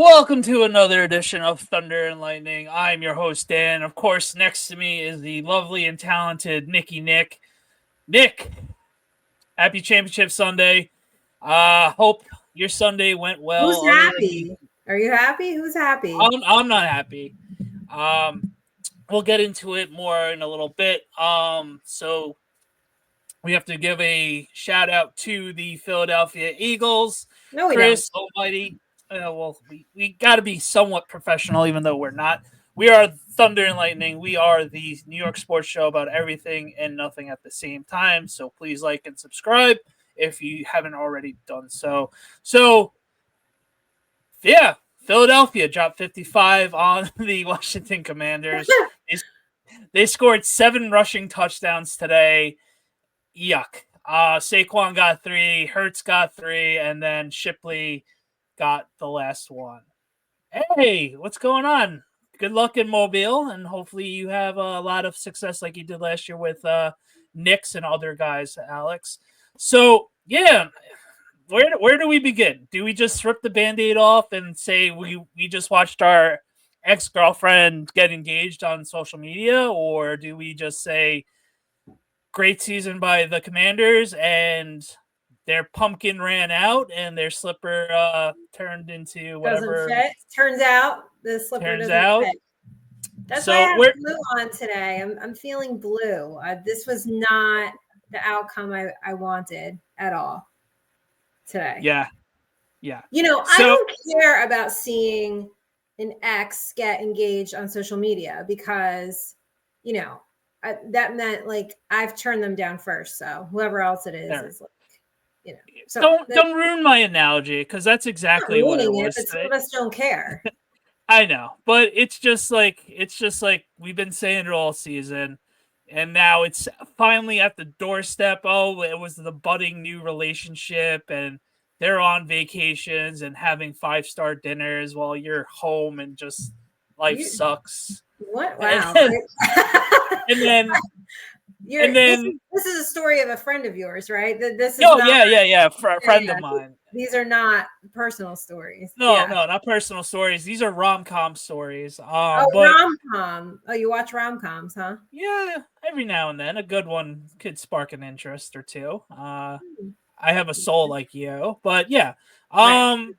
Welcome to another edition of Thunder and Lightning. I'm your host, Dan. Of course, next to me is the lovely and talented Nikki Nick. Nick, happy Championship Sunday. Hope your Sunday went well. Who's happy? Are you happy? Who's happy? I'm not happy. We'll get into it more in a little bit. So we have to give a shout out to the Philadelphia Eagles. No, we Chris Almighty. We got to be somewhat professional, even though we're not. We are Thunder and Lightning. We are the New York sports show about everything and nothing at the same time. So please like and subscribe if you haven't already done so. Yeah, Philadelphia dropped 55 on the Washington Commanders. They scored 7 rushing touchdowns today. Yuck. Saquon got 3, Hurts got 3, and then Shipley got the last one. Hey, what's going on? Good luck in Mobile, and hopefully you have a lot of success like you did last year with Knicks and other guys, Alex. So, yeah, where do we begin? Do we just rip the Band-Aid off and say we just watched our ex-girlfriend get engaged on social media, or do we just say great season by the Commanders and their pumpkin ran out and their slipper turned into whatever? Doesn't fit. Turns out the slipper doesn't fit. That's why I have blue on today. I'm feeling blue. This was not the outcome I wanted at all today. Yeah. You know, I don't care about seeing an ex get engaged on social media because, you know, that meant like I've turned them down first. So whoever else it is like, you know. So don't ruin my analogy because that's exactly what it was. But some of us don't care. I know, but it's just like we've been saying it all season, and now it's finally at the doorstep. Oh, it was the budding new relationship, and they're on vacations and having 5-star dinners while you're home, and just life sucks. What? Wow. And then this is a story of a friend of yours, right? This is friend of mine. These are not personal stories. No, not personal stories. These are rom-com stories. Rom-com. Oh, you watch rom-coms, huh? Yeah, every now and then a good one could spark an interest or two. I have a soul like you, but yeah. Right.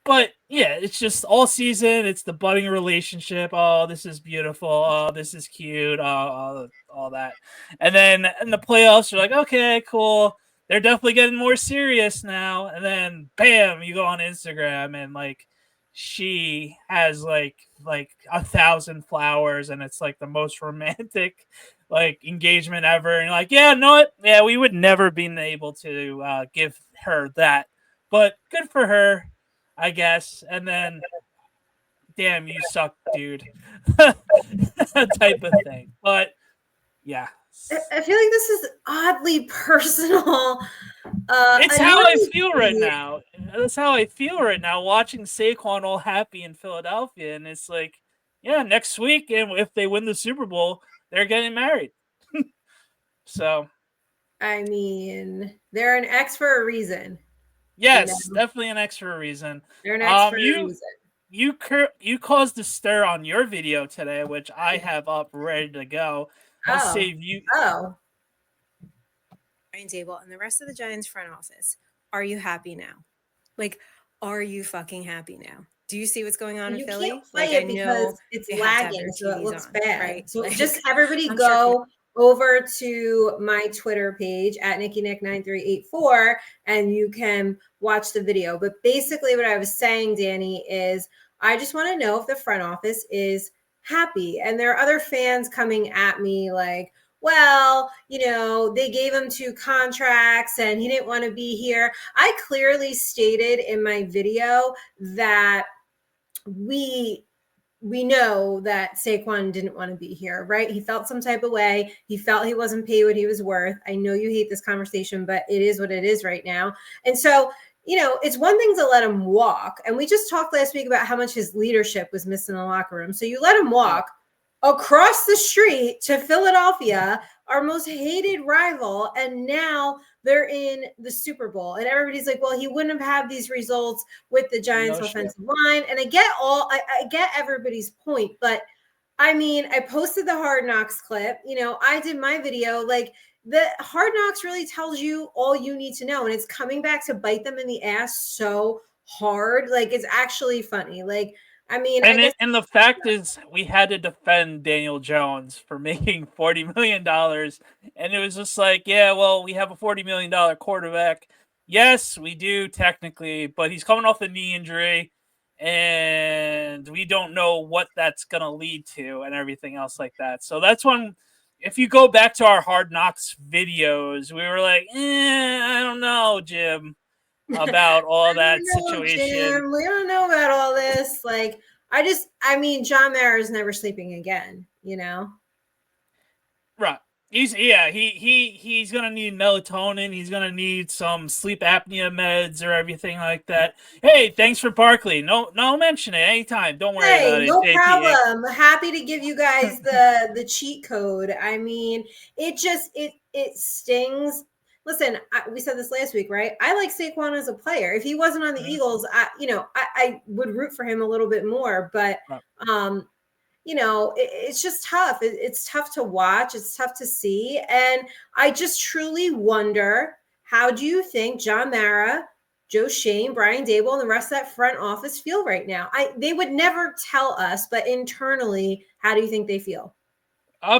But yeah, it's just all season. It's the budding relationship. Oh, this is beautiful. Oh, this is cute. All that. And then in the playoffs, you're like, okay, cool. They're definitely getting more serious now. And then, bam, you go on Instagram and like she has like 1,000 flowers, and it's like the most romantic like engagement ever. And you're like, yeah, know what? Yeah, we would never been able to give her that, but good for her, I guess. And then, damn, you suck, dude. Type of thing. But yeah, I feel like this is oddly personal. It's how I feel right now. That's how I feel right now, watching Saquon all happy in Philadelphia. And it's like, yeah, next week, and if they win the Super Bowl, they're getting married. So, I mean, they're an ex for a reason. Yes, definitely an ex for a reason. They're an ex for a reason. You caused a stir on your video today, which I have up ready to go. I'll save you. Table and the rest of the Giants front office. Are you happy now? Like, are you fucking happy now? Do you see what's going on in Philly? Can't play it because it's lagging, so it looks bad. Right? So just everybody go over to my Twitter page at NikkiNick9384 and you can watch the video. But basically what I was saying, Danny, is I just want to know if the front office is happy. And there are other fans coming at me like, well, you know, they gave him 2 contracts and he didn't want to be here. I clearly stated in my video that we know that Saquon didn't want to be here, right? He felt some type of way. He felt he wasn't paid what he was worth. I know you hate this conversation, but it is what it is right now. And so, you know, it's one thing to let him walk. And we just talked last week about how much his leadership was missing in the locker room. So you let him walk across the street to Philadelphia, our most hated rival. And now they're in the Super Bowl. And everybody's like, well, he wouldn't have had these results with the Giants offensive line. And I get everybody's point, but I mean, I posted the Hard Knocks clip. I did my video. Like, the Hard Knocks really tells you all you need to know. And it's coming back to bite them in the ass so hard. Like, it's actually funny. Like, I mean, and the fact is, we had to defend Daniel Jones for making $40 million. And it was just like, yeah, well, we have a $40 million quarterback. Yes, we do technically, but he's coming off a knee injury. And we don't know what that's going to lead to and everything else like that. So that's when, if you go back to our Hard Knocks videos, we were like, I don't know, Jim, about all that situation. Jim, we don't know about all this. Like, John Mara is never sleeping again, Right. He's gonna need melatonin. He's gonna need some sleep apnea meds or everything like that. Hey, thanks for Barkley. No, mention it anytime. Don't worry about it. No problem. Happy to give you guys the cheat code. I mean, it stings. Listen, we said this last week, right? I like Saquon as a player. If he wasn't on the Eagles, I would root for him a little bit more. But it's just tough. It's tough to watch. It's tough to see. And I just truly wonder, how do you think John Mara, Joe Shane, Brian Dable, and the rest of that front office feel right now? They would never tell us, but internally, how do you think they feel?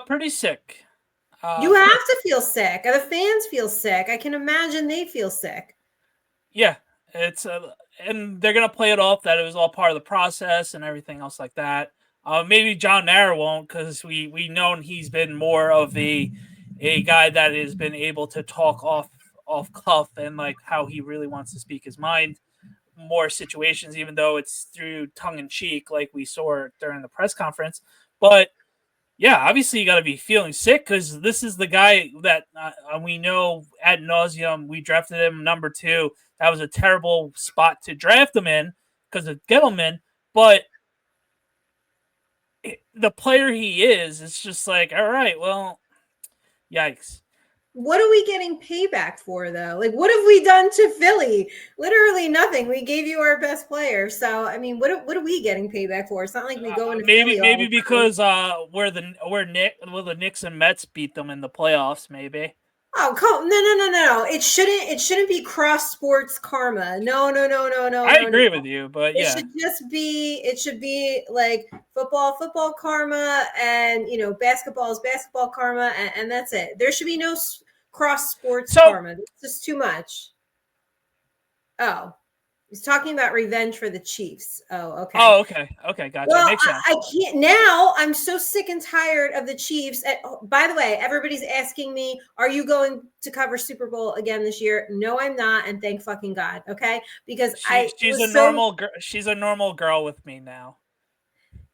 Pretty sick. You have to feel sick. The fans feel sick. I can imagine they feel sick. Yeah, it's and they're gonna play it off that it was all part of the process and everything else like that. Maybe John Mara won't, because we known he's been more of a guy that has been able to talk off cuff and like how he really wants to speak his mind. More situations, even though it's through tongue in cheek, like we saw during the press conference. But yeah, obviously you got to be feeling sick, because this is the guy that we know ad nauseum. We drafted him number 2. That was a terrible spot to draft him in because of Gettleman. But the player he is, it's just like, all right, well, yikes. What are we getting payback for, though? Like, what have we done to Philly? Literally nothing. We gave you our best player. So, I mean, what are we getting payback for? It's not like we go into maybe because the Knicks and Mets beat them in the playoffs, maybe. Oh, no! It shouldn't be cross sports karma. No. I agree with you, but yeah, it should be like football karma, and basketball is basketball karma, and that's it. There should be no cross sports karma. It's just too much. Oh, he's talking about revenge for the Chiefs. Oh, okay. Oh, okay, gotcha. Well, Makes sense. I can't now. I'm so sick and tired of the Chiefs. By the way, everybody's asking me, "Are you going to cover Super Bowl again this year?" No, I'm not, and thank fucking God. Okay, because she's a normal girl with me now.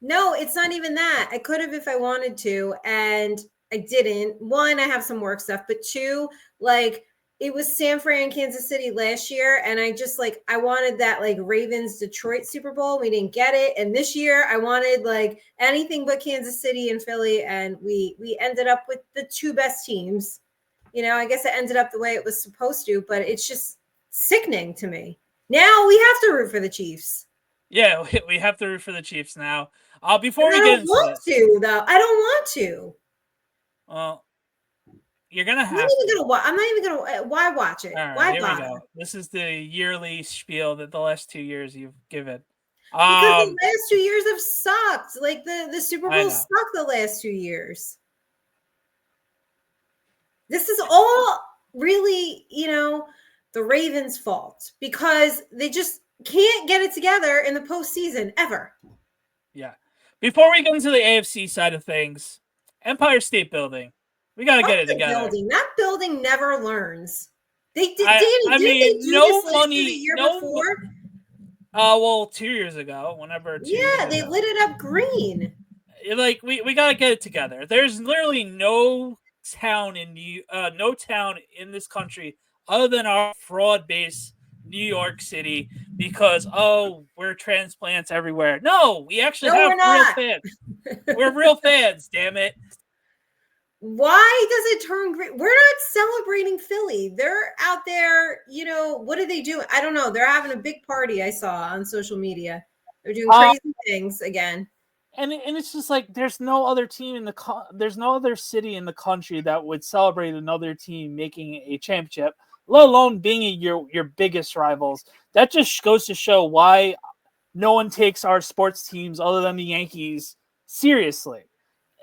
No, it's not even that. I could have if I wanted to, and I didn't. One, I have some work stuff, but two, like, it was San Fran, Kansas City last year, and I wanted that like Ravens Detroit Super Bowl. We didn't get it, and this year I wanted like anything but Kansas City and Philly, and we ended up with the 2 best teams. I guess it ended up the way it was supposed to, but it's just sickening to me. Now we have to root for the Chiefs. Yeah, we have to root for the Chiefs now. Before we get into this, I don't want to. Well, you're gonna have. I'm not even gonna. Why watch it? Right, why here bother? we go. This is the yearly spiel that the last 2 years you've given. Because the last 2 years have sucked. Like the Super Bowl sucked the last 2 years. This is all really, the Ravens' fault, because they just can't get it together in the postseason ever. Yeah. Before we get into the AFC side of things, Empire State Building, we got to get it together. That building never learns. They did. Didn't they do this the year before? Well, 2 years ago, whenever. They lit it up green. Like we got to get it together. There's literally no town in this country other than our fraud base, New York City, because we're transplants everywhere. No, we actually have real fans. We're real fans, damn it. Why does it turn green? We're not celebrating Philly. They're out there, what are they doing? I don't know. They're having a big party I saw on social media. They're doing crazy things again. And it's just like there's no other team there's no other city in the country that would celebrate another team making a championship, let alone being your biggest rivals. That just goes to show why no one takes our sports teams other than the Yankees seriously.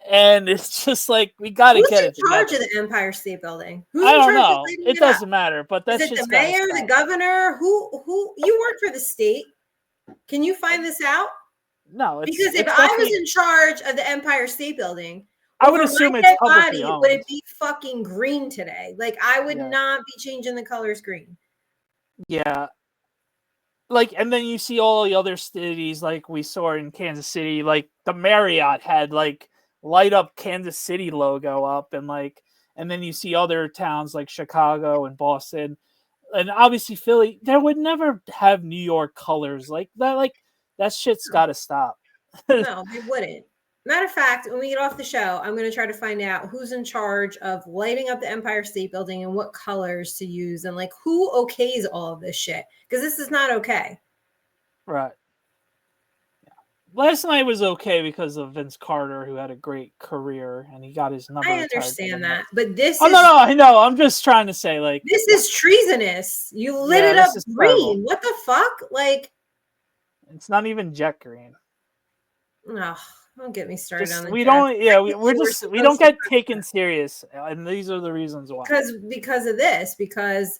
And it's just like we got to get it together. Who's in charge of the Empire State Building? I don't know. It doesn't matter. But that's just the mayor, the governor. Who? You work for the state. Can you find this out? No, because if I was in charge of the Empire State Building, I would assume it's publicly owned. Would it be fucking green today? Like I would not be changing the colors green. Yeah. Like, and then you see all the other cities, like we saw in Kansas City, like the Marriott had like light up Kansas City logo up, and then you see other towns like Chicago and Boston, and obviously Philly. There would never have New York colors like that. Like that shit's got to stop. No, they wouldn't. Matter of fact, when we get off the show, I'm going to try to find out who's in charge of lighting up the Empire State Building and what colors to use and like who okays all of this shit. Because this is not okay. Right. Yeah. Last night was okay because of Vince Carter, who had a great career and he got his number. I understand that. But this no, I know. I'm just trying to say, like, this is treasonous. You lit it up green. Terrible. What the fuck? Like, it's not even jet green. No. Don't get me started on the we don't we don't get taken serious, and these are the reasons why. Because of this, because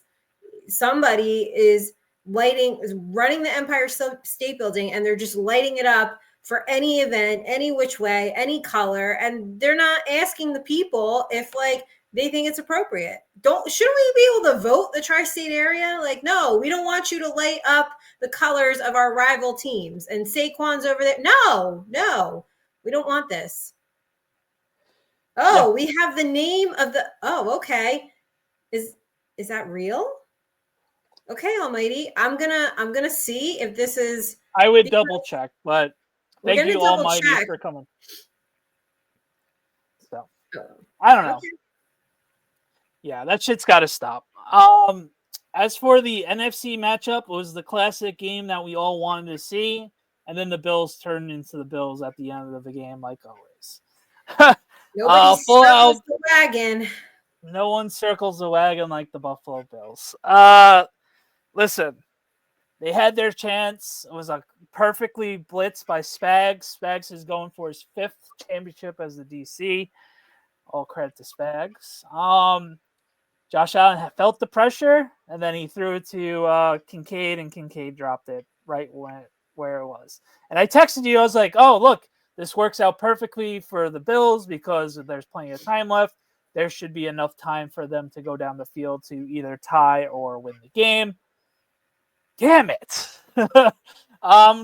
somebody is running the Empire State Building and they're just lighting it up for any event, any which way, any color, and they're not asking the people if like they think it's appropriate. Shouldn't we be able to vote the tri-state area? Like, no, we don't want you to light up the colors of our rival teams and Saquon's over there. No. We don't want this. We have the name of the. Oh, okay. Is that real? Okay, Almighty. I'm gonna see if this is. I would double check, but thank you, Almighty, for coming. So I don't know. Okay. Yeah, that shit's got to stop. As for the NFC matchup, it was the classic game that we all wanted to see. And then the Bills turned into the Bills at the end of the game, like always. Nobody circles the wagon. No one circles the wagon like the Buffalo Bills. Listen, they had their chance. It was a perfectly blitzed by Spags. Spags is going for his 5th championship as the DC. All credit to Spags. Josh Allen felt the pressure, and then he threw it to Kincaid, and Kincaid dropped it right where it was. And I texted you, I was like, oh, look, this works out perfectly for the Bills because there's plenty of time left. There should be enough time for them to go down the field to either tie or win the game. Damn it.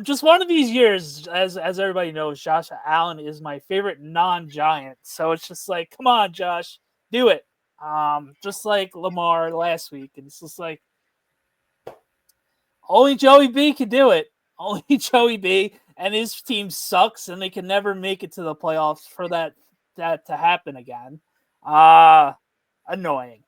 Just one of these years, as everybody knows, Josh Allen is my favorite non-Giant. So it's just like, come on, Josh, do it. Just like Lamar last week. And it's just like, only Joey B can do it. Only Joey B, and his team sucks, and they can never make it to the playoffs for that to happen again. Annoying.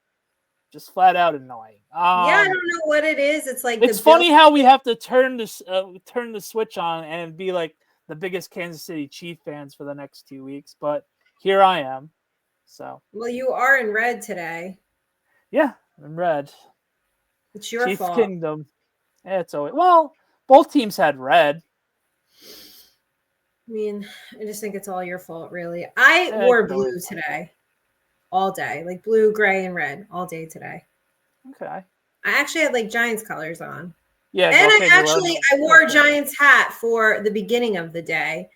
Just flat out annoying. I don't know what it is. It's like it's funny how we have to turn the switch on and be like the biggest Kansas City Chief fans for the next 2 weeks, but here I am. So well, you are in red today. Yeah, I'm red. It's your Chief fault. Kingdom. Yeah, it's always both teams had red. I mean, I just think it's all your fault, really. I wore blue today. All day. Like blue, gray, and red. All day today. Okay. I actually had like Giants colors on. Yeah. And I wore a Giants hat for the beginning of the day.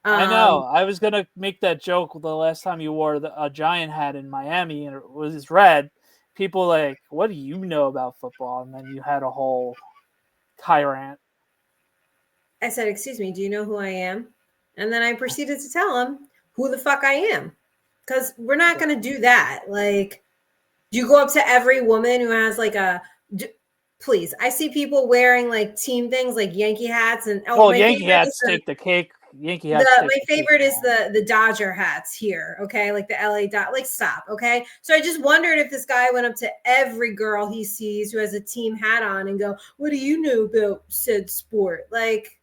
I know. I was going to make that joke the last time you wore a Giant hat in Miami and it was red. People like, what do you know about football? And then you had a whole tyrant. I said, excuse me, do you know who I am? And then I proceeded to tell him who the fuck I am. Because we're not going to do that. Like, do you go up to every woman who has like please, I see people wearing like team things like Yankee hats and Yankee hats take the cake Yankee hats. My favorite is the Dodger hats here. Okay, like the LA dot. Like stop. Okay, so I just wondered if this guy went up to every girl he sees who has a team hat on and go, "What do you know about said sport?" Like,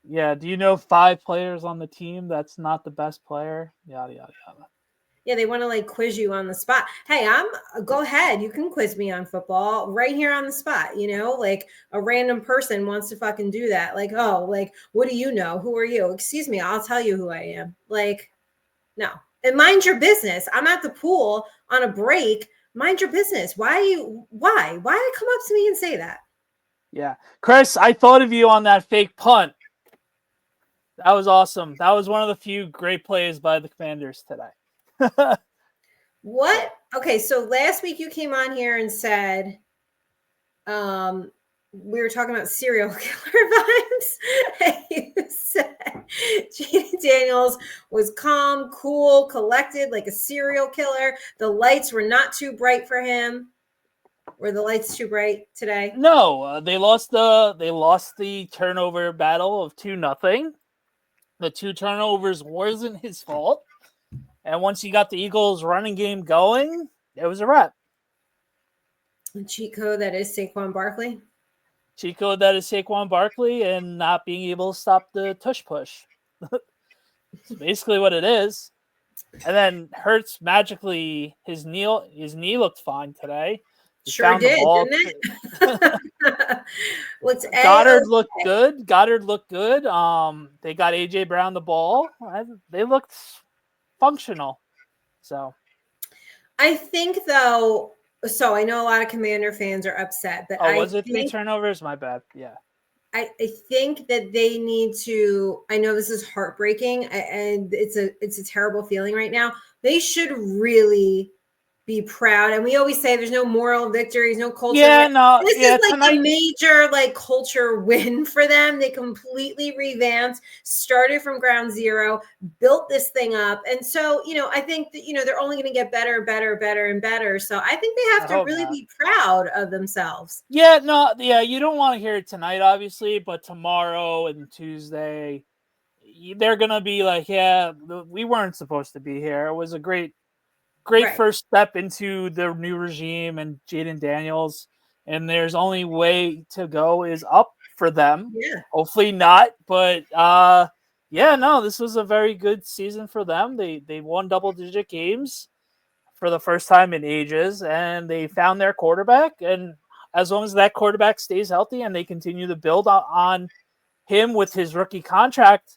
yeah, do you know 5 players on the team that's not the best player? Yada yada yada. Yeah, they want to like quiz you on the spot. Hey, go ahead. You can quiz me on football right here on the spot. Like a random person wants to fucking do that. Like, oh, like, what do you know? Who are you? Excuse me, I'll tell you who I am. Like, no. And mind your business. I'm at the pool on a break. Mind your business. Why come up to me and say that? Yeah. Chris, I thought of you on that fake punt. That was awesome. That was one of the few great plays by the Commanders today. What? Okay, so last week you came on here and said we were talking about serial killer vibes. You said Jaden Daniels was calm, cool, collected, like a serial killer. The lights were not too bright for him. Were the lights too bright today? No, they lost the turnover battle of 2-0. The 2 turnovers wasn't his fault. And once he got the Eagles running game going, it was a wrap. Cheat code that is Saquon Barkley. Cheat code that is Saquon Barkley and not being able to stop the tush push. It's basically what it is. And then Hurts magically his knee looked fine today. He sure did, didn't it? Goddard looked good. They got AJ Brown the ball. They looked functional. So I think though, so I know a lot of Commander fans are upset, but was it 3 turnovers? My bad. Yeah. I think that they need to, I know this is heartbreaking and it's a terrible feeling right now. They should really be proud. And we always say there's no moral victories, no culture. Yeah, no. This is like a major like culture win for them. They completely revamped, started from ground zero, built this thing up. And so, I think that, they're only going to get better, better, better, and better. So I think they have to really be proud of themselves. Yeah, no, yeah, you don't want to hear it tonight, obviously, but tomorrow and Tuesday, they're going to be like, yeah, we weren't supposed to be here. It was a great first step into the new regime and Jaden Daniels, and there's only way to go is up for them. Yeah. Hopefully not, but this was a very good season for them. They won double-digit games for the first time in ages, and they found their quarterback, and as long as that quarterback stays healthy and they continue to build on him with his rookie contract,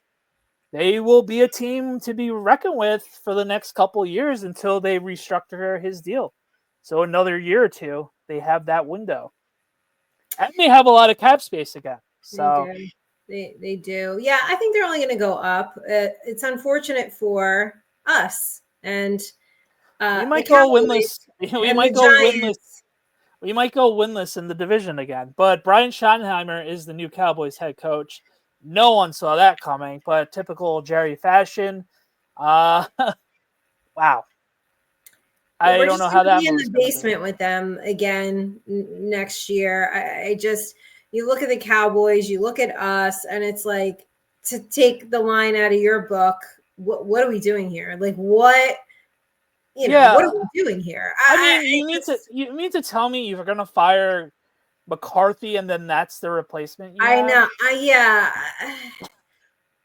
they will be a team to be reckoned with for the next couple of years until they restructure his deal. So another year or two, they have that window. And they have a lot of cap space again. So They do. Yeah, I think they're only going to go up. It's unfortunate for us. And we might go winless. We might go winless. We might go winless in the division again. But Brian Schottenheimer is the new Cowboys head coach. No one saw that coming, but typical Jerry fashion. Wow. I don't know how that in the basement with them again next year. I just, you look at the Cowboys, you look at us, and it's like, to take the line out of your book, what are we doing here? Like, what? What are we doing here? You need to tell me you're going to fire McCarthy and then that's the replacement. I know.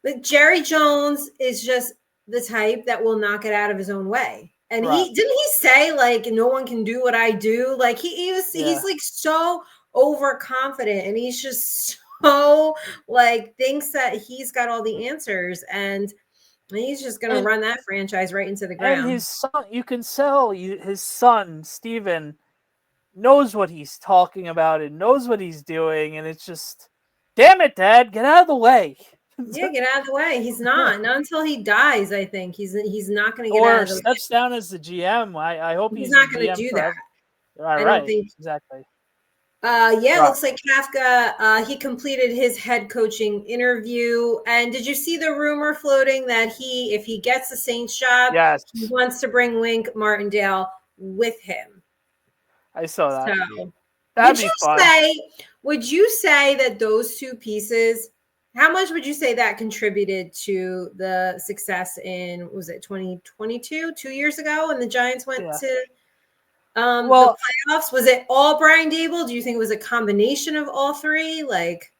But Jerry Jones is just the type that will not get out of his own way. And he say like, no one can do what I do. Like he's like so overconfident, and he's just so like thinks that he's got all the answers, and he's just going to run that franchise right into the ground. And his son, you can sell his son, Steven, knows what he's talking about and knows what he's doing. And it's just, damn it, Dad, get out of the way. Yeah, get out of the way. He's not until he dies. I think he's not going to get out of the way. Or steps down as the GM. I hope he's not going to do that. I don't think exactly. Looks like Kafka, he completed his head coaching interview. And did you see the rumor floating that if he gets the Saints job, he wants to bring Wink Martindale with him? I saw that. So, that'd be fun. Would you say that those two pieces How much would you say that contributed to the success in, was it 2022, 2 years ago, when the Giants went to the playoffs? Was it all Brian Daboll? Do you think it was a combination of all three? Like,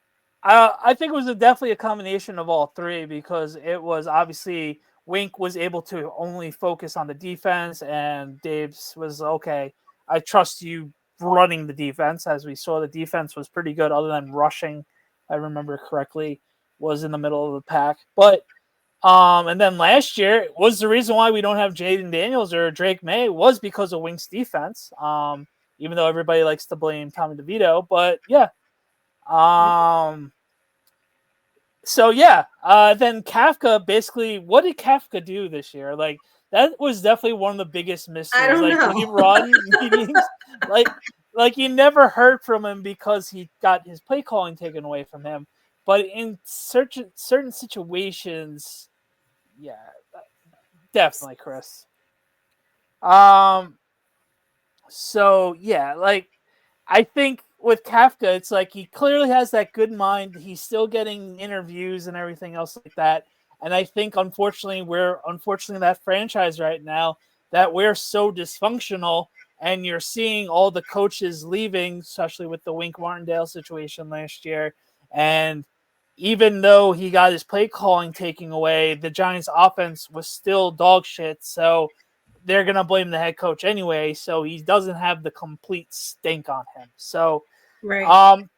I think it was definitely a combination of all three, because it was obviously Wink was able to only focus on the defense, and Dave's was, okay, I trust you running the defense. As we saw, the defense was pretty good, other than rushing, if I remember correctly, was in the middle of the pack. But and then last year was the reason why we don't have Jaden Daniels or Drake May, was because of Wink's defense. Even though everybody likes to blame Tommy DeVito, but yeah. So yeah, then Kafka, basically, what did Kafka do this year? Like, that was definitely one of the biggest mysteries. I don't like, know. Did he run meetings? like you never heard from him because he got his play calling taken away from him. But in certain situations, yeah, definitely, Chris. So yeah, like, I think with Kafka, it's like he clearly has that good mind. He's still getting interviews and everything else like that. And I think, unfortunately, we're that franchise right now, that we're so dysfunctional, and you're seeing all the coaches leaving, especially with the Wink Martindale situation last year. And even though he got his play calling taken away, the Giants' offense was still dog shit. So they're going to blame the head coach anyway, so he doesn't have the complete stink on him. So,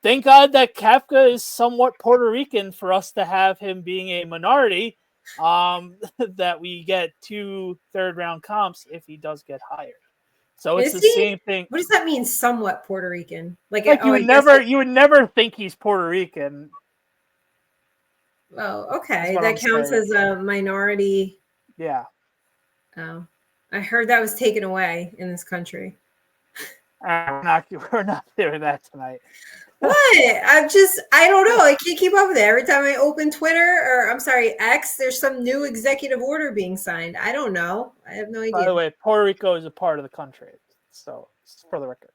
thank God that Kafka is somewhat Puerto Rican for us to have him being a minority, that we get 2 third-round comps if he does get hired. So it's the same thing. What does that mean, somewhat Puerto Rican? Like you would never think he's Puerto Rican. Oh, okay. That counts as a minority. Yeah. Oh. I heard that was taken away in this country. We're not doing that tonight. What? I don't know. I can't keep up with it. Every time I open Twitter, or I'm sorry, X, there's some new executive order being signed. I don't know. I have no idea. By the way, Puerto Rico is a part of the country. So, for the record.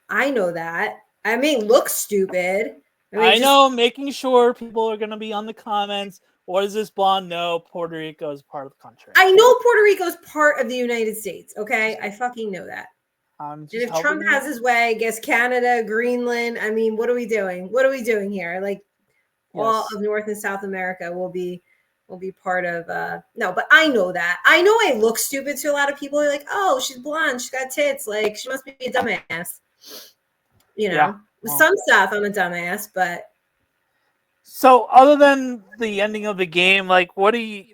I know that. I may look stupid. I know, making sure people are going to be on the comments. What does this blonde know? Puerto Rico is part of the country. I know Puerto Rico is part of the United States, okay? I fucking know that. And if Trump has his way, I guess Canada, Greenland, I mean, what are we doing? What are we doing here? Like, all of North and South America will be part of no, but I know that. I know I look stupid to a lot of people. They're like, oh, she's blonde, she's got tits, like she must be a dumbass. You know, with some stuff I'm a dumbass, but so other than the ending of the game, like, what do you?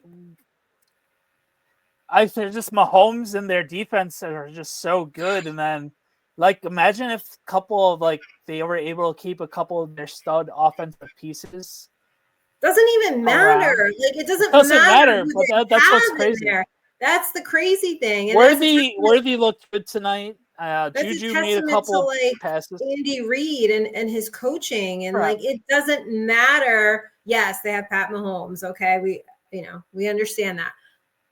They're just Mahomes and their defense are just so good, and then, like, imagine if a couple of, like, they were able to keep a couple of their stud offensive pieces. Doesn't even matter. Like, it doesn't matter. But that's what's crazy. There. That's the crazy thing. And Worthy looked good tonight. Juju made a couple passes. Andy Reid and his coaching, and like, it doesn't matter. Yes, they have Pat Mahomes. Okay, we understand that.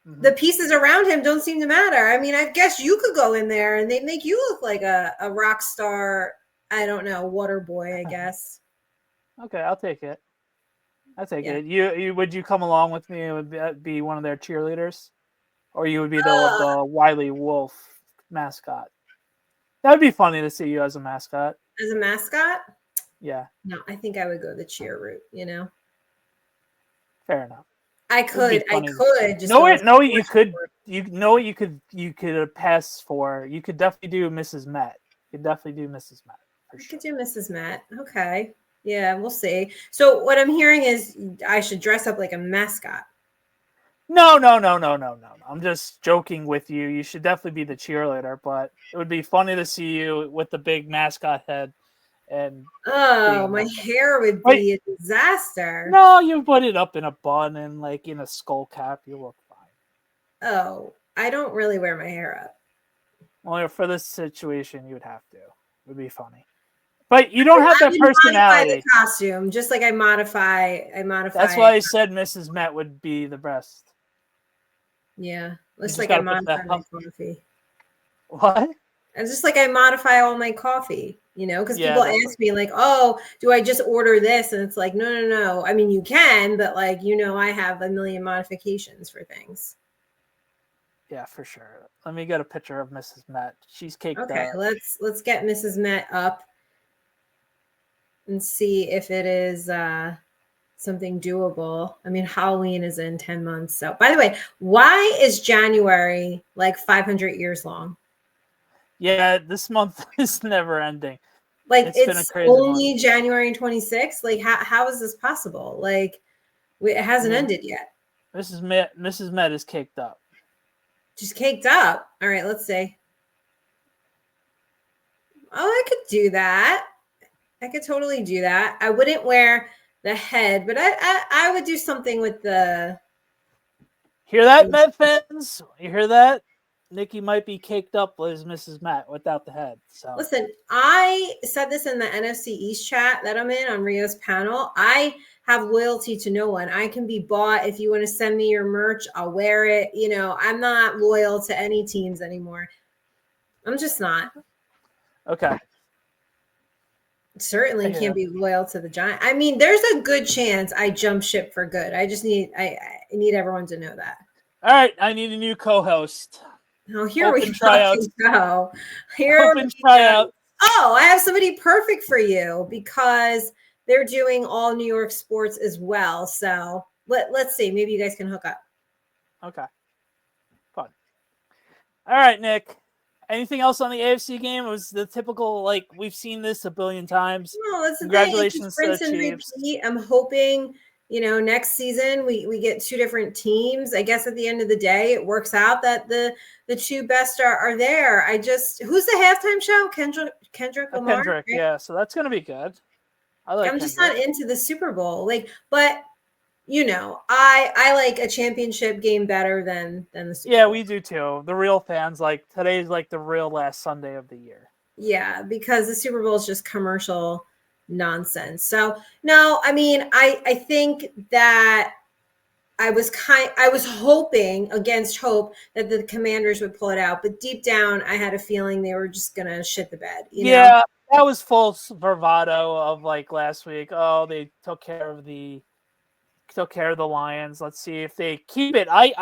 Mm-hmm. The pieces around him don't seem to matter. I mean, I guess you could go in there and they make you look like a rock star. I don't know, water boy, I guess. Okay, I'll take it. it. Would you come along with me and would be one of their cheerleaders, or you would be the Wiley Wolf mascot? That would be funny to see you as a mascot. As a mascot? Yeah. No, I think I would go the cheer route. You know. Fair enough. I could. Just you could pass for. You could definitely do Mrs. Matt. You could definitely do Mrs. Matt. I could do Mrs. Matt. Okay. Yeah, we'll see. So what I'm hearing is I should dress up like a mascot. No. I'm just joking with you. You should definitely be the cheerleader, but it would be funny to see you with the big mascot head. And my hair would be a disaster. No, you put it up in a bun and like in a skull cap, you look fine. Oh, I don't really wear my hair up. Well, for this situation, you would have to. It would be funny. But you don't have that personality. Modify the costume, just like I modify. That's why I said Mrs. Met would be the best. Yeah, looks like I modify my coffee. What? It's just like I modify all my coffee. because people ask me like, oh, do I just order this? And it's like, no. I mean, you can, but like, I have a million modifications for things. Yeah, for sure. Let me get a picture of Mrs. Met. She's caked up. Okay, let's get Mrs. Met up and see if it is something doable. I mean, Halloween is in 10 months. So, by the way, why is January like 500 years long? Yeah, this month is never ending. Like it's been a crazy only month. January 26th. Like how is this possible? Like it hasn't ended yet. Mrs. Met is caked up. Just caked up. All right, let's see. Oh, I could do that. I could totally do that. I wouldn't wear the head, but I would do something with the. Hear that, Met fans? You hear that? Nikki might be caked up as Mrs. Met without the head. So listen, I said this in the NFC East chat that I'm in on Rio's panel. I have loyalty to no one. I can be bought. If you want to send me your merch, I'll wear it. I'm not loyal to any teams anymore. I'm just not. Okay. Certainly can't be loyal to the Giants. I mean, there's a good chance I jump ship for good. I just need I need everyone to know that. All right, I need a new co-host. Oh, here we go. Here we go. Oh, I have somebody perfect for you because they're doing all New York sports as well. So let's see. Maybe you guys can hook up. Okay. Fun. All right, Nick. Anything else on the AFC game? It was the typical, like, we've seen this a billion times. No, that's the Congratulations thing. It's rinse and repeat. I'm hoping, next season we get two different teams. I guess at the end of the day, it works out that the two best are there. Who's the halftime show? Kendrick Lamar? Kendrick, right? Yeah. So that's going to be good. I'm just not into the Super Bowl. But I like a championship game better than the Super Bowl. Yeah, we do too. The real fans, like, today's like the real last Sunday of the year. Yeah, because the Super Bowl is just commercial nonsense. So no, I mean, I think that I was hoping against hope that the Commanders would pull it out, but deep down I had a feeling they were just gonna shit the bed. Yeah, that was full bravado of like last week. Oh, they took care of the Lions. Let's see if they keep it. I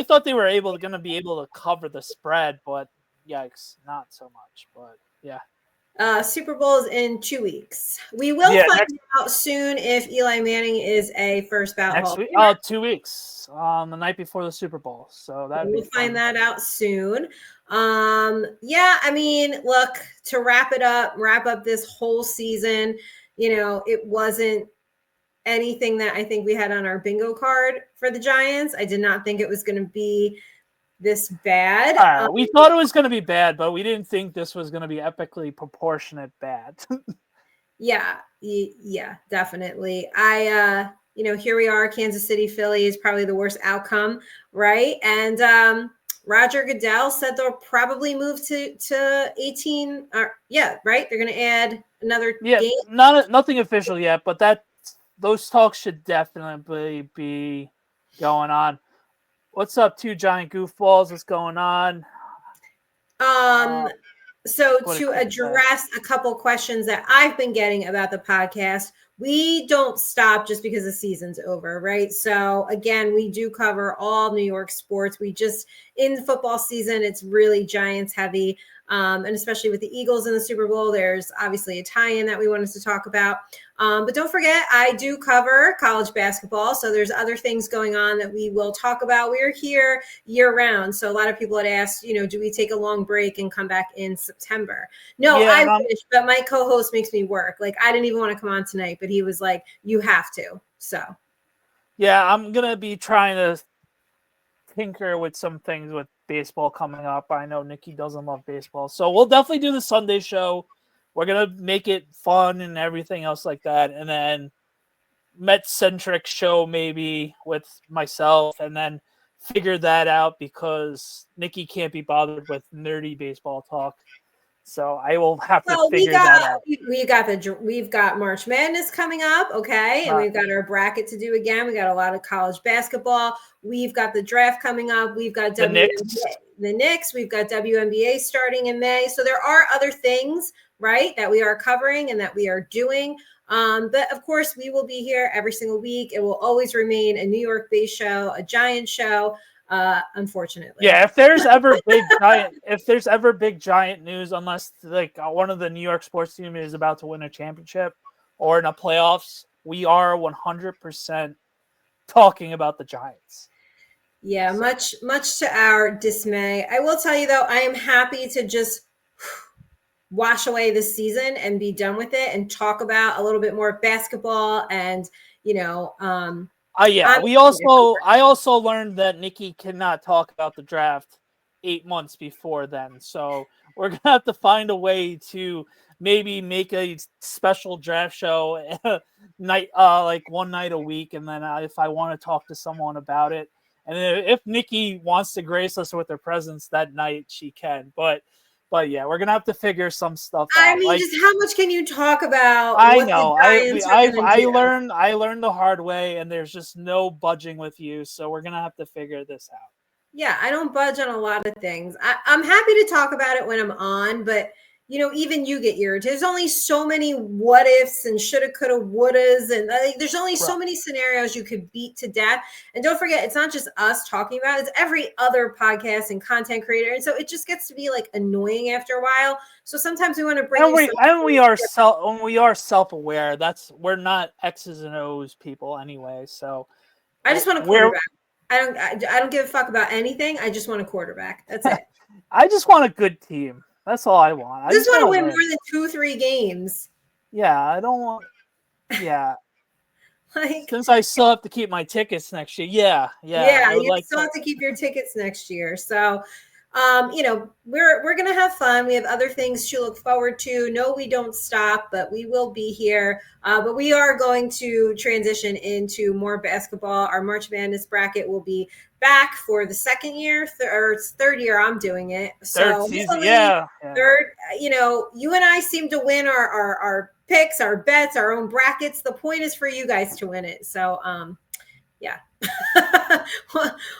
thought they were going to be able to cover the spread, but yikes, not so much. But yeah. Super Bowl is in 2 weeks. We will find out soon if Eli Manning is a first ballot. Next week? 2 weeks. The night before the Super Bowl. So we'll find that out soon. Yeah, I mean, look, to wrap up this whole season, it wasn't anything that I think we had on our bingo card for the Giants. I did not think it was going to be this bad. We thought it was going to be bad, but we didn't think this was going to be epically proportionate bad. Yeah, definitely. Here we are. Kansas City, Philly is probably the worst outcome, right? And Roger Goodell said they'll probably move to 18. Yeah, right. They're going to add another game. Nothing official yet, but those talks should definitely be going on. What's up, two giant goofballs? What's going on? So to address a couple questions that I've been getting about the podcast, we don't stop just because the season's over, right? So again, we do cover all New York sports. In football season, it's really Giants heavy. And especially with the Eagles in the Super Bowl, there's obviously a tie-in that we wanted to talk about. But don't forget, I do cover college basketball. So there's other things going on that we will talk about. We're here year round. So a lot of people had asked, do we take a long break and come back in September? No, I wish, but my co-host makes me work. Like, I didn't even want to come on tonight, but he was like, you have to. So. Yeah, I'm going to be trying to tinker with some things with baseball coming up. I know Nikki doesn't love baseball, so we'll definitely do the Sunday show. We're gonna make it fun and everything else like that, and then Met-centric show maybe with myself, and then figure that out because Nikki can't be bothered with nerdy baseball talk. So I will have to figure that out. We've got March Madness coming up, okay, and we've got our bracket to do again. We got a lot of college basketball. We've got the draft coming up. We've got the Knicks. We've got WNBA starting in May. So there are other things, right, that we are covering and that we are doing. But of course, we will be here every single week. It will always remain a New York-based show, a Giant show. Unfortunately, yeah. If there's ever big Giant news, unless like one of the New York sports team is about to win a championship or in a playoffs, we are 100% talking about the Giants. Yeah, much to our dismay. I will tell you though, I am happy to just wash away this season and be done with it and talk about a little bit more basketball and yeah. I also learned that Nikki cannot talk about the draft 8 months before then. So we're gonna have to find a way to maybe make a special draft show night, like one night a week, and then if I want to talk to someone about it, and if Nikki wants to grace us with her presence that night, she can. But yeah, we're gonna have to figure some stuff out. I mean, just how much can you talk about? I know. I learned the hard way, and there's just no budging with you. So we're gonna have to figure this out. Yeah, I don't budge on a lot of things. I'm happy to talk about it when I'm on, but even you get irritated. There's only so many what ifs and shoulda, coulda, wouldas, and there's only so many scenarios you could beat to death. And don't forget, it's not just us talking about it; it's every other podcast and content creator. And so it just gets to be like annoying after a while. So sometimes we want to bring. We are self-aware. We're not X's and O's people anyway. So I just want a quarterback. I don't give a fuck about anything. I just want a quarterback. That's it. I just want a good team. That's all I want. I just want to win more than 2-3 games. Yeah, I don't want. Yeah. Since I still have to keep my tickets next year. Yeah. You still have to keep your tickets next year. So, we're gonna have fun. We have other things to look forward to. No, we don't stop, but we will be here. But we are going to transition into more basketball. Our March Madness bracket will be back for the second year or third year I'm doing it. So third season, yeah. Third, you and I seem to win our picks, our bets, our own brackets. The point is for you guys to win it. So, yeah.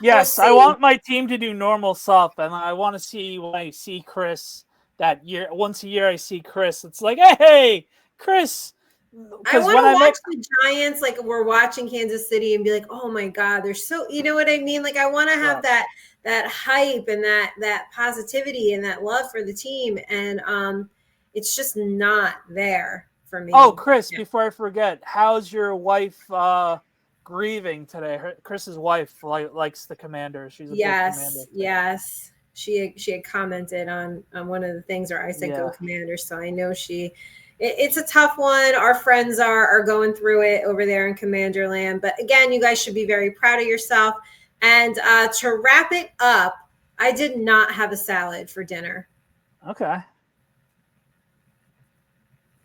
Yes, I want my team to do normal stuff, and I want to see when I see Chris that year. Once a year, I see Chris. It's like, hey, Chris. I want to watch the Giants like we're watching Kansas City and be like, oh my God, they're so. You know what I mean? Like I want to have that hype and that positivity and that love for the team, and it's just not there for me. Oh, Chris, before I forget, how's your wife? Grieving today. Chris's wife likes the Commanders. She's a big Commander. Yes. She had commented on one of the things where I said go Commanders. So I know it's a tough one. Our friends are going through it over there in Commander land. But again, you guys should be very proud of yourself. And to wrap it up, I did not have a salad for dinner. Okay.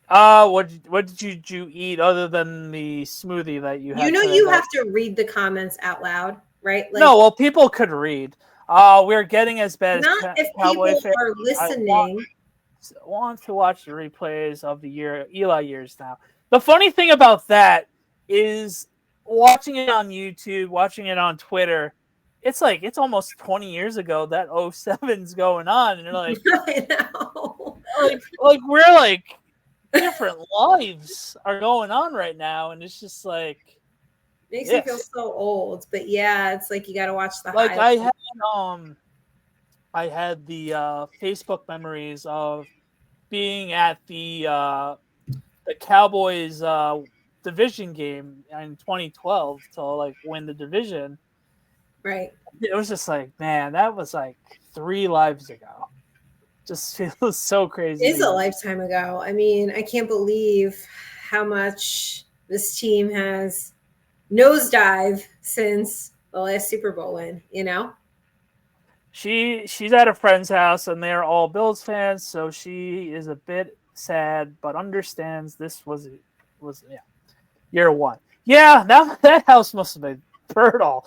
What did you eat other than the smoothie that you had? You have to read the comments out loud, right? Like, no, well, people could read. We're getting as bad not as if people are listening. I want to watch the replays of the Eli years now. The funny thing about that is watching it on YouTube, watching it on Twitter. It's like it's almost 20 years ago that 07's going on, and you're like, I know, like we're like. Different lives are going on right now, and it's just like makes me feel so old. But yeah, it's like you got to watch the highlights. I had the Facebook memories of being at the Cowboys division game in 2012 to like win the division. Right. It was just like, man, that was like 3 lives ago. Just feels so crazy. It is a lifetime ago. I mean, I can't believe how much this team has nosedive since the last Super Bowl win, She's at a friend's house and they're all Bills fans, so she is a bit sad, but understands this was year 1. Yeah, that house must have been brutal.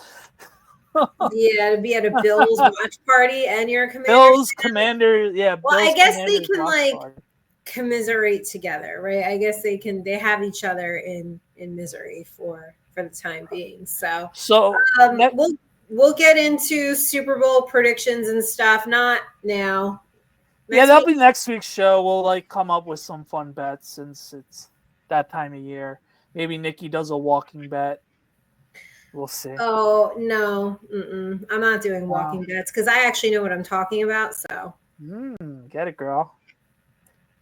Yeah, to be at a Bills watch party and you're a Commander. Bills Commander, yeah. Well, Bills I guess Commanders they can commiserate together, right? I guess they have each other in misery for the time being. So we'll get into Super Bowl predictions and stuff. Not now. That'll be next week's show. We'll come up with some fun bets since it's that time of year. Maybe Nikki does a walking bet. We'll see. Oh no, I'm not doing walking bets because I actually know what I'm talking about. So get it, girl.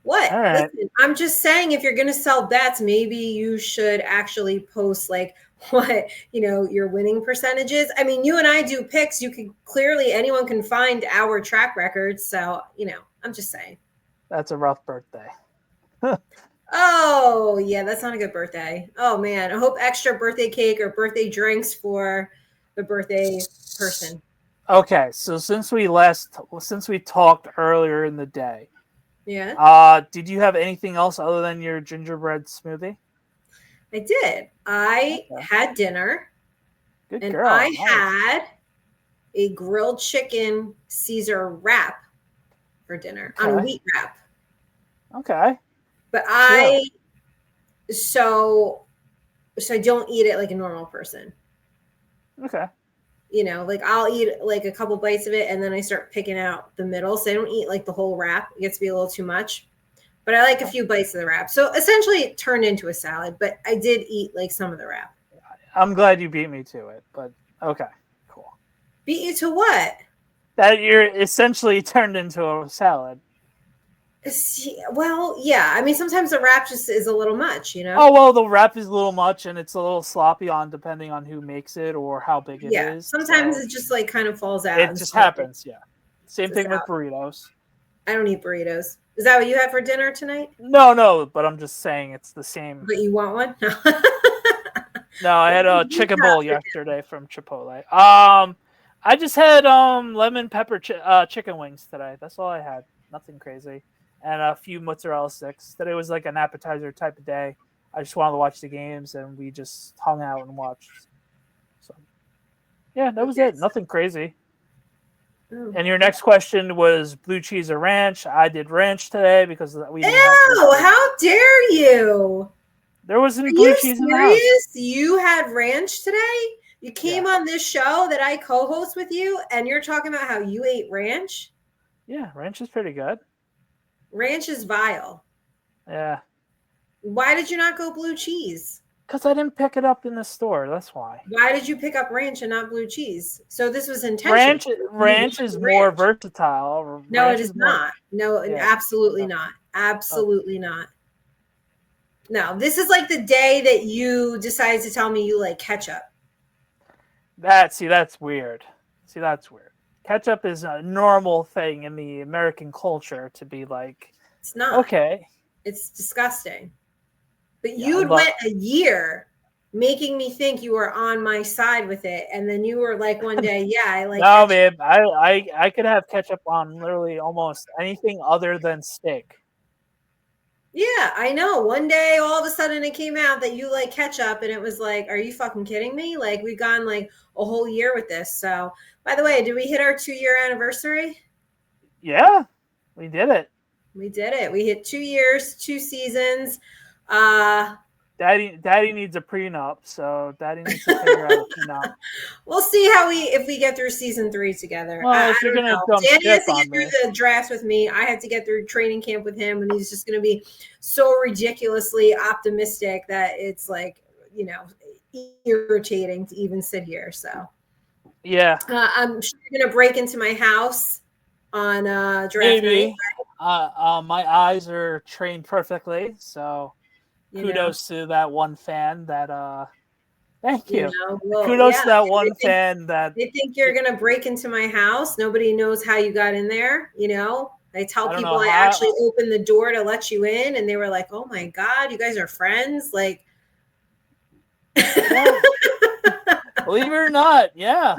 What? All right. Listen, I'm just saying, if you're going to sell bets, maybe you should actually post what your winning percentages. I mean, you and I do picks. You can clearly, anyone can find our track records. So I'm just saying. That's a rough birthday. Oh yeah, that's not a good birthday. Oh man, I hope extra birthday cake or birthday drinks for the birthday person. Okay, so since we talked earlier in the day. Yeah. Did you have anything else other than your gingerbread smoothie? I did. I had dinner. Good and girl. I had a grilled chicken Caesar wrap for dinner on a wheat wrap. Okay. But I don't eat it like a normal person. Okay. I'll eat a couple bites of it and then I start picking out the middle. So I don't eat the whole wrap. It gets to be a little too much. But I like a few bites of the wrap. So essentially it turned into a salad, but I did eat some of the wrap. I'm glad you beat me to it, but okay, cool. Beat you to what? That you're essentially turned into a salad. Well, yeah. I mean, sometimes the wrap just is a little much, Oh, well, the wrap is a little much, and it's a little sloppy depending on who makes it or how big it is. Sometimes it just kind of falls out. It just happens, yeah. Same thing with burritos. I don't eat burritos. Is that what you had for dinner tonight? No, but I'm just saying it's the same. But you want one? No, I had a chicken bowl yesterday from Chipotle. I just had lemon pepper chicken wings today. That's all I had. Nothing crazy. And a few mozzarella sticks. Today was an appetizer type of day. I just wanted to watch the games, and we just hung out and watched. So, yeah, that was it. Nothing crazy. Oh. And your next question was blue cheese or ranch. I did ranch today because we didn't have how dare you? There wasn't blue cheese in the house. You had ranch today? You came on this show that I co-host with you, and you're talking about how you ate ranch? Yeah, ranch is pretty good. Ranch is vile. Yeah. Why did you not go blue cheese? Because I didn't pick it up in the store. That's why. Why did you pick up ranch and not blue cheese? So this was intentional. Ranch is more versatile. No, it is not. No, absolutely not. Absolutely not. No, this is the day that you decided to tell me you like ketchup. That's weird. That's weird. Ketchup is a normal thing in the American culture to be it's not. Okay. It's disgusting. But you'd went a year making me think you were on my side with it. And then you were one day, I like no, ketchup. Babe. I could have ketchup on literally almost anything other than steak. Yeah, I know. One day, all of a sudden, it came out that you like ketchup, and it was are you fucking kidding me? We've gone a whole year with this. So, by the way, did we hit our 2-year anniversary? Yeah, we did it. We did it. We hit 2 years, 2 seasons. Daddy needs a prenup, so Daddy needs to figure out a prenup. We'll see if we get through season 3 together. Well, if you're gonna Danny has to get through the drafts with me. I had to get through training camp with him, and he's just going to be so ridiculously optimistic that it's irritating to even sit here. So yeah, I'm sure you're going to break into my house on draft night. My eyes are trained perfectly, so. Kudos to that one fan that thank you. Kudos to that one fan that they think you're gonna break into my house. Nobody knows how you got in there, I tell people I actually opened the door to let you in, and they were like, oh my god, you guys are friends. Yeah. Believe it or not, yeah.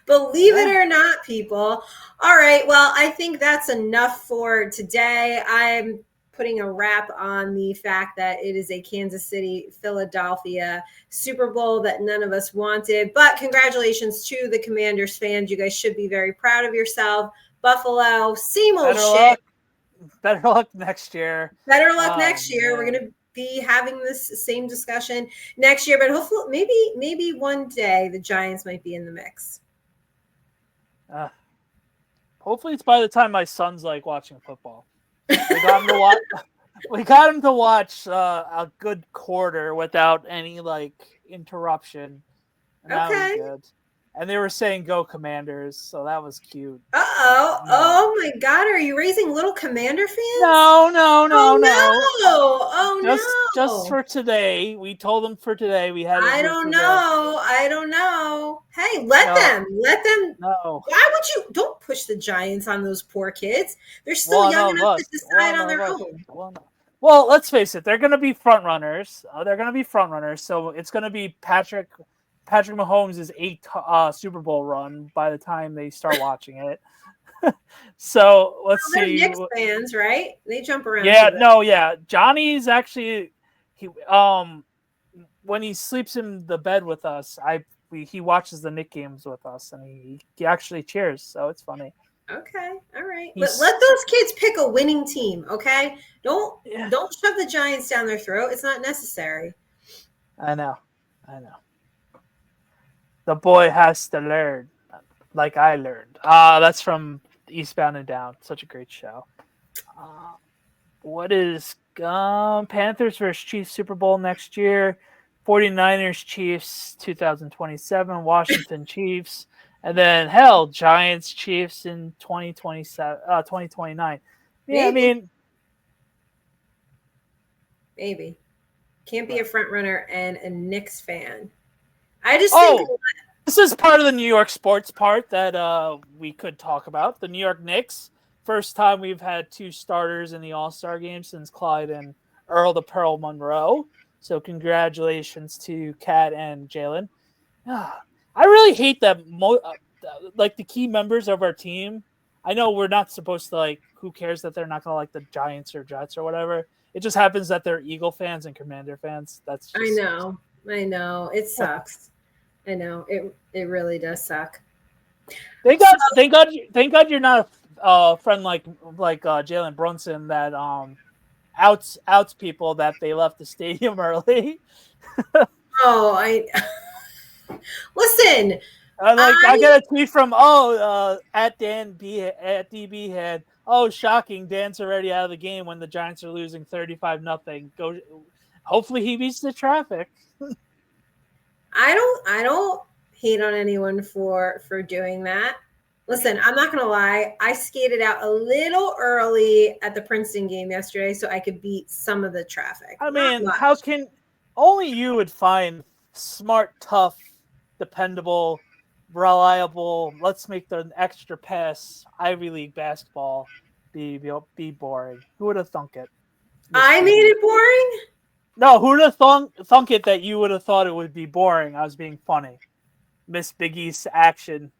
Believe it or not, people. All right, well, I think that's enough for today. I'm putting a wrap on the fact that it is a Kansas City, Philadelphia Super Bowl that none of us wanted. But congratulations to the Commanders fans. You guys should be very proud of yourself. Buffalo, same old shit. Better luck next year. Better luck next year. Man. We're going to be having this same discussion next year, but hopefully maybe one day the Giants might be in the mix. Hopefully, it's by the time my son's like watching football. We got him to watch. We got him to watch a good quarter without any like interruption. And that was good. And they were saying "Go Commanders," so that was cute. Oh my God! Are you raising little Commander fans? No. Oh no! Just for today. We told them for today. We had. I don't know. Hey, let them. No. Why would you? Don't push the Giants on those poor kids. They're still young enough to decide on their own. Well, let's face it. They're going to be front runners. So it's going to be Patrick Mahomes' 8th Super Bowl run by the time they start watching it. So let's see. They're Knicks fans, right? They jump around. Yeah. Johnny's actually when he sleeps in the bed with us, he watches the Knicks games with us, and he actually cheers. So it's funny. Okay, all right. Let those kids pick a winning team. Okay, don't shove the Giants down their throat. It's not necessary. I know. The boy has to learn, like I learned. That's from Eastbound and Down. Such a great show. What is Panthers versus Chiefs Super Bowl next year? 49ers Chiefs 2027. Washington Chiefs. And then Giants Chiefs in 2029. Yeah, Maybe. Maybe. Can't be a front runner and a Knicks fan. I just think this is part of the New York sports part that we could talk about. The New York Knicks. First time we've had 2 starters in the All-Star game since Clyde and Earl the Pearl Monroe. So congratulations to Kat and Jalen. I really hate that like the key members of our team. I know we're not supposed to like. Who cares that they're not gonna like the Giants or Jets or whatever? It just happens that they're Eagle fans and Commander fans. That's just I know. It sucks. I know it really does suck. Thank God you're not a friend like Jalen Brunson that outs people that they left the stadium early. Listen. I get a tweet from at Dan B at DB head. Oh, shocking! Dan's already out of the game when the Giants are losing 35-0. Go. Hopefully he beats the traffic. I don't hate on anyone for doing that. Listen, I'm not gonna lie. I skated out a little early at the Princeton game yesterday so I could beat some of the traffic. I mean, how can only you would find smart, tough, dependable, reliable, let's make the extra pass Ivy League basketball be boring? Who would have thunk it? I made it boring? No, who would have thunk it that you would have thought it would be boring? I was being funny. Miss Big East's action.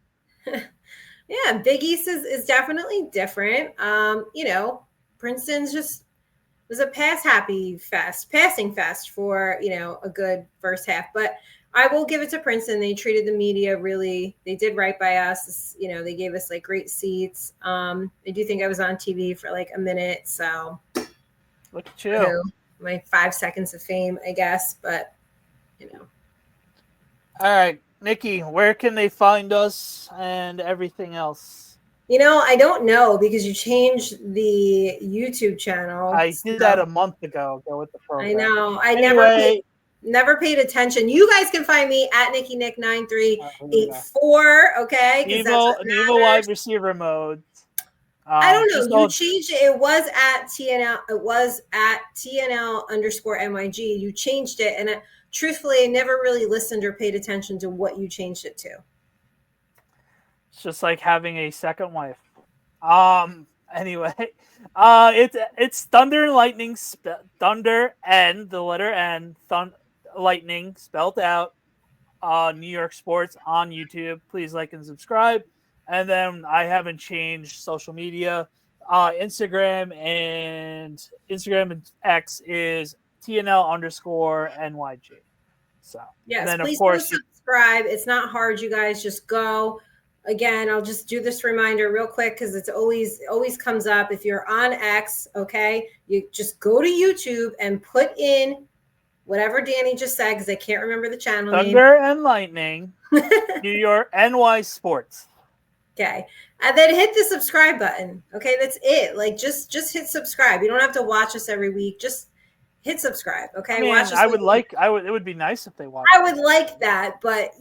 Yeah, Big East is definitely different. Princeton's just was a passing fest for, a good first half. But I will give it to Princeton. They treated the media they did right by us. They gave us like great seats. I do think I was on TV for like a minute. So look at you. My 5 seconds of fame, I guess. But, All right, Nikki, where can they find us and everything else? I don't know because you changed the YouTube channel. I did that a month ago. Go with the program. I know. I never paid attention. You guys can find me at Nikki Nick 9384. Okay, evil wide receiver mode. I don't know. You changed it. It was at TNL. It was at TNL_NYG. You changed it, and truthfully, I never really listened or paid attention to what you changed it to. It's just like having a second wife. Anyway, it's Thunder and Lightning. Thunder and the letter N. Lightning spelled out. New York Sports on YouTube. Please like and subscribe. And then I haven't changed social media. Instagram and X is TNL_NYG. So yes, and then please of course subscribe. It's not hard, you guys. Just go. Again, I'll just do this reminder real quick because it's always comes up. If you're on X, okay, you just go to YouTube and put in whatever Danny just said because I can't remember the channel name. Thunder and Lightning, New York NY Sports. Okay. And then hit the subscribe button. Okay. That's it. Like just hit subscribe. You don't have to watch us every week. Just hit subscribe. Okay. I mean, watch us it would be nice if they watched. I would like that, but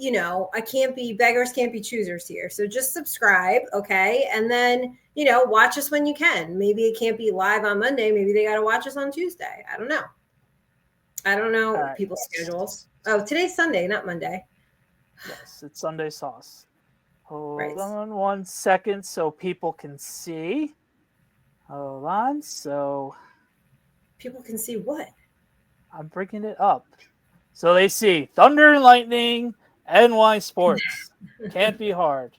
beggars can't be choosers here. So just subscribe. Okay. And then, watch us when you can. Maybe it can't be live on Monday. Maybe they got to watch us on Tuesday. I don't know right. people's schedules. Oh, today's Sunday, not Monday. Yes, it's Sunday sauce. Hold on 1 second so people can see. Hold on. So people can see what? I'm bringing it up. So they see Thunder and Lightning, NY Sports. Can't be hard.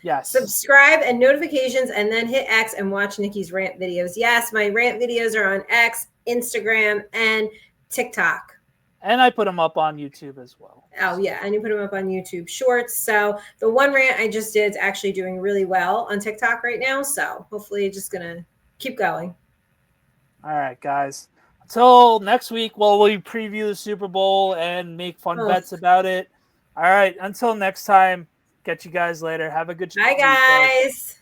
Yes. Subscribe and notifications, and then hit X and watch Nikki's rant videos. Yes, my rant videos are on X, Instagram, and TikTok. And I put them up on YouTube as well. Oh, yeah. And you put them up on YouTube Shorts. So the one rant I just did is actually doing really well on TikTok right now. So hopefully it's just going to keep going. All right, guys. Until next week, we preview the Super Bowl and make fun bets about it. All right. Until next time, catch you guys later. Have a good night. Bye, guys.